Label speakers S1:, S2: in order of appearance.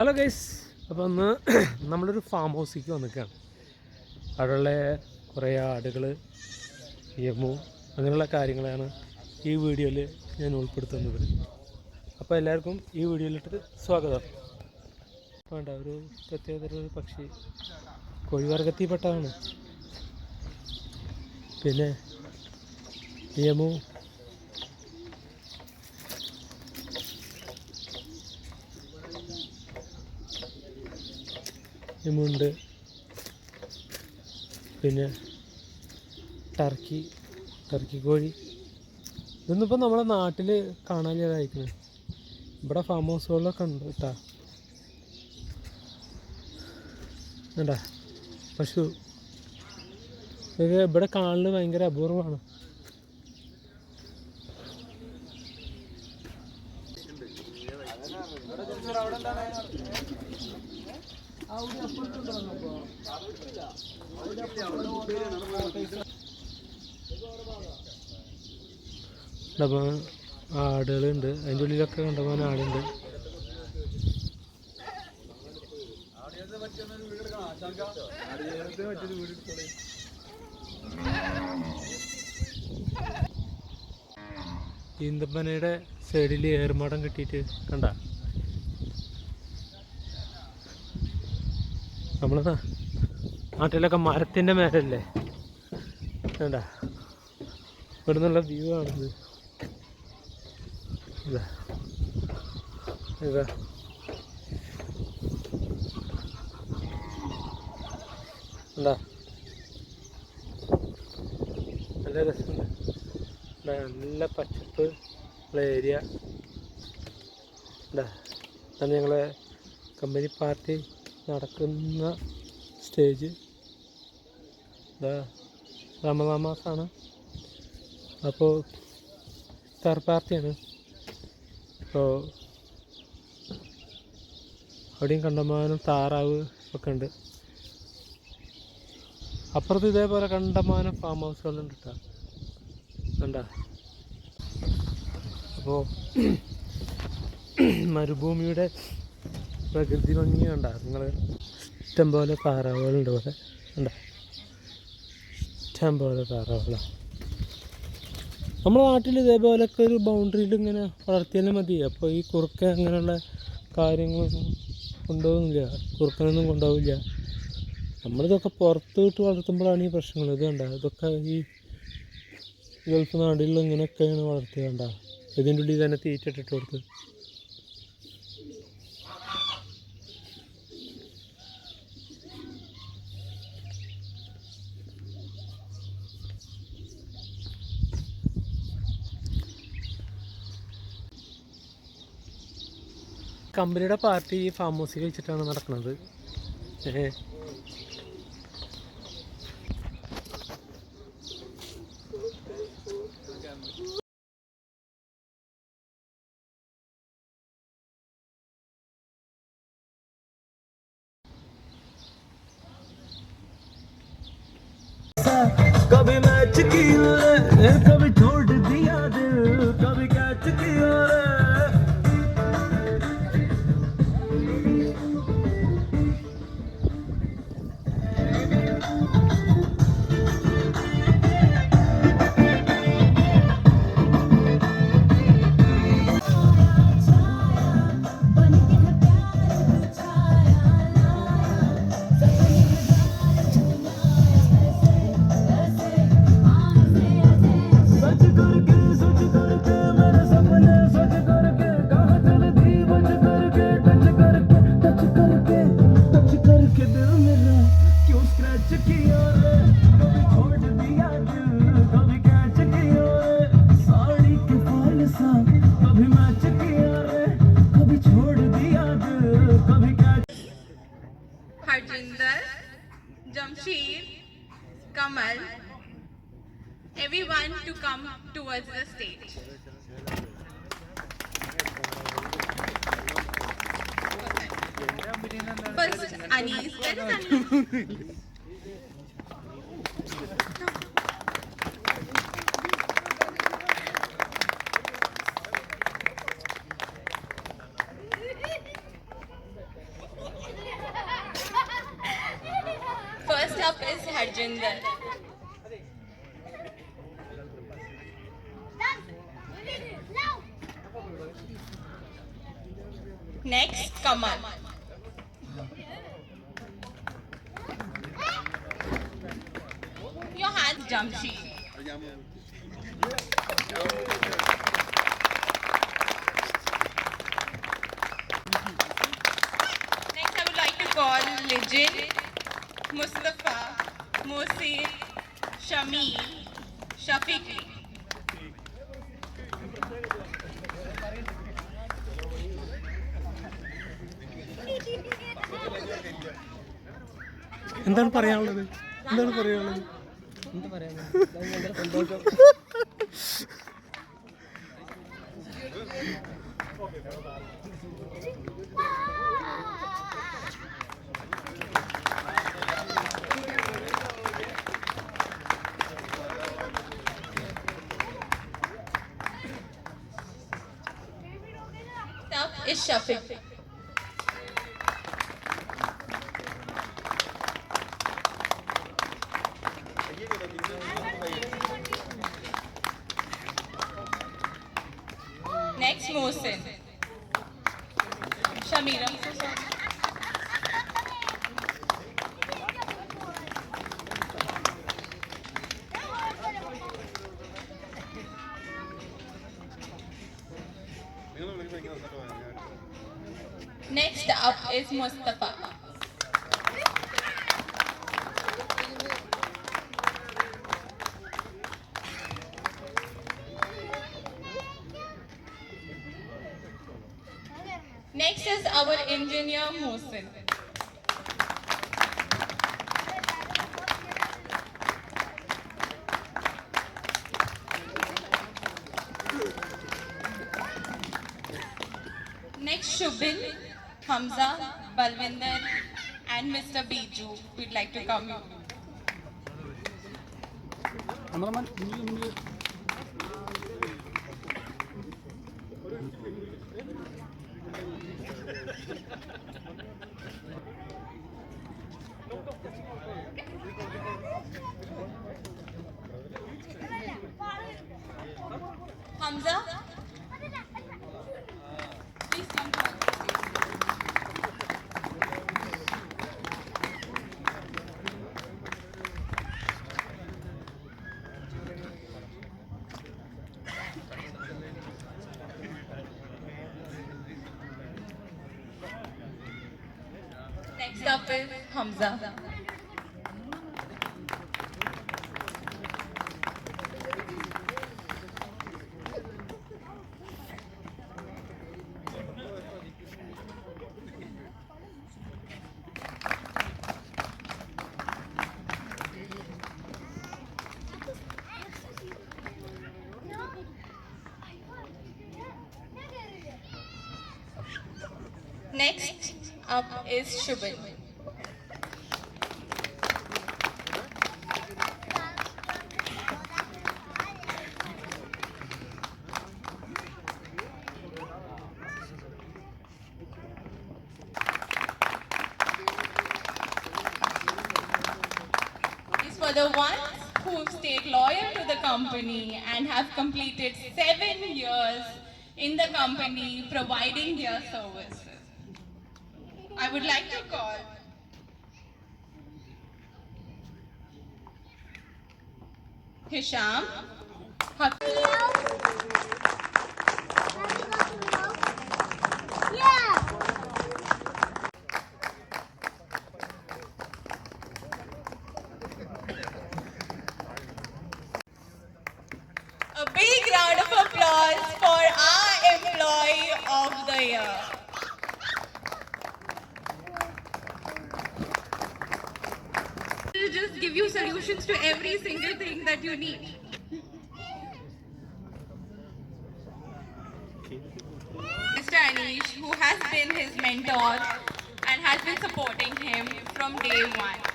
S1: Hello guys, അപ്പോൾ ഒന്ന് നമ്മളൊരു ഫാം ഹൗസിലേക്ക് വന്നിരിക്കുകയാണ്. അവിടെയുള്ള കുറേ ആടുകൾ, യമു അങ്ങനെയുള്ള കാര്യങ്ങളാണ് ഈ വീഡിയോയിൽ ഞാൻ ഉൾപ്പെടുത്തുന്നത്. അപ്പോൾ എല്ലാവർക്കും ഈ വീഡിയോയിലിട്ട് സ്വാഗതം. വേണ്ട ഒരു പ്രത്യേകതരൊരു പക്ഷി കോഴിവർഗത്തിൽപ്പെട്ടതാണ്. പിന്നെ യമു ണ്ട്, പിന്നെ ടർക്കി കോഴി. ഇതൊന്നും ഇപ്പോൾ നമ്മളെ നാട്ടിൽ കാണാനില്ലാതായിരിക്കുന്നത്. ഇവിടെ ഫാം ഹൗസുകളിലൊക്കെ ഉണ്ട് കേട്ടോ. വേണ്ട പശു ഇത് ഇവിടെ കാണുന്നത് ഭയങ്കര അപൂർവമാണ്. ആടുകളുണ്ട്, അതിൻ്റെ ഉള്ളിലൊക്കെ കണ്ടമാനം ആടുണ്ട്. ഈന്തപ്പനയുടെ സൈഡിൽ ഏറുമാടം കെട്ടിയിട്ട് കണ്ട. നമ്മളെ നാട്ടിലൊക്കെ മരത്തിൻ്റെ മേലല്ലേ വേണ്ട, ഇവിടെ നിന്നുള്ള വ്യൂ ആണിത്. ഇതാ എന്താ നല്ല രസമുണ്ട്. നല്ല പച്ചപ്പ് ഉള്ള ഏരിയ. എന്താ അതാണ് ഞങ്ങളെ കമ്പനി പാർട്ടി നടക്കുന്ന സ്റ്റേജ്. ഇതാ റമദാൻ മാസമാണ്, അപ്പോൾ ഇഫ്താർ പാർട്ടിയാണ്. അപ്പോൾ അവിടെയും കണ്ടമാനം താറാവ് ഒക്കെ ഉണ്ട്. അപ്പുറത്ത് ഇതേപോലെ കണ്ടമാനം ഫാം ഹൗസുകളുണ്ട് കേട്ടോ. കണ്ട, അപ്പോൾ മരുഭൂമിയുടെ പ്രകൃതി ഭംഗി കണ്ട നിങ്ങൾ. ഇഷ്ടംപോലെ താറാവുകളുണ്ട് പോലെ കണ്ട, ഇഷ്ടംപോലെ താറാവുകളാണ്. നമ്മുടെ നാട്ടിൽ ഇതേപോലൊക്കെ ഒരു ബൗണ്ടറിയിൽ ഇങ്ങനെ വളർത്തിയാലും മതി. അപ്പോൾ ഈ കുറുക്കൻ അങ്ങനെയുള്ള കാര്യങ്ങളൊന്നും കൊണ്ടുപോകുന്നില്ല, കുറുക്കനൊന്നും കൊണ്ടുപോകില്ല. നമ്മളിതൊക്കെ പുറത്ത് വിട്ട് വളർത്തുമ്പോഴാണ് ഈ പ്രശ്നങ്ങൾ. ഇത് കണ്ട, ഇതൊക്കെ ഈ ഗൾഫ് നാടുകളിൽ ഇങ്ങനെയൊക്കെയാണ് വളർത്തുക. കണ്ട, ഇതിൻ്റെ ഉള്ളിൽ തന്നെ തീറ്റ ഇട്ടിട്ട് കൊടുത്ത്. കമ്പനിയുടെ പാർട്ടി ഈ ഫാം ഹൗസിൽ വെച്ചിട്ടാണ് നടക്കുന്നത്. कभी मैच किया रे, कभी छोड़ दिया दिल, कभी कैच किया रे.
S2: Harjinder, Jamshid, Kamal, everyone to come towards the stage. First, Anis. Where is Anis? Harjinder. Next, Kamal. Your hands, Jamshid. Next, I would like to call Legend, Mustafa, Mosir, Shamil, Shafiqi.
S1: എന്താണ് പറയാനുള്ളത്? എന്താണ് പറയാനുള്ളത്?
S3: എന്താ പറയാ സന്തോഷം.
S2: Up is Shafiq. Next, Mohsin. Shamira. Next up is Mustafa. Next is our engineer Mohsin. Next, Shubin, Hamza, Balwinder, and Mr. Biju. We'd like to come. Hamza, please come to us. Next up is Hamza. Next up is Shubin. Is for the ones who stayed loyal to the company and have completed 7 years in the company providing their services. I would like to call Hisham, a big round of applause for our Employee of the Year. Will just give you solutions to every single thing that you need. Mr. Anish, who has been his mentor and has been supporting him from day one.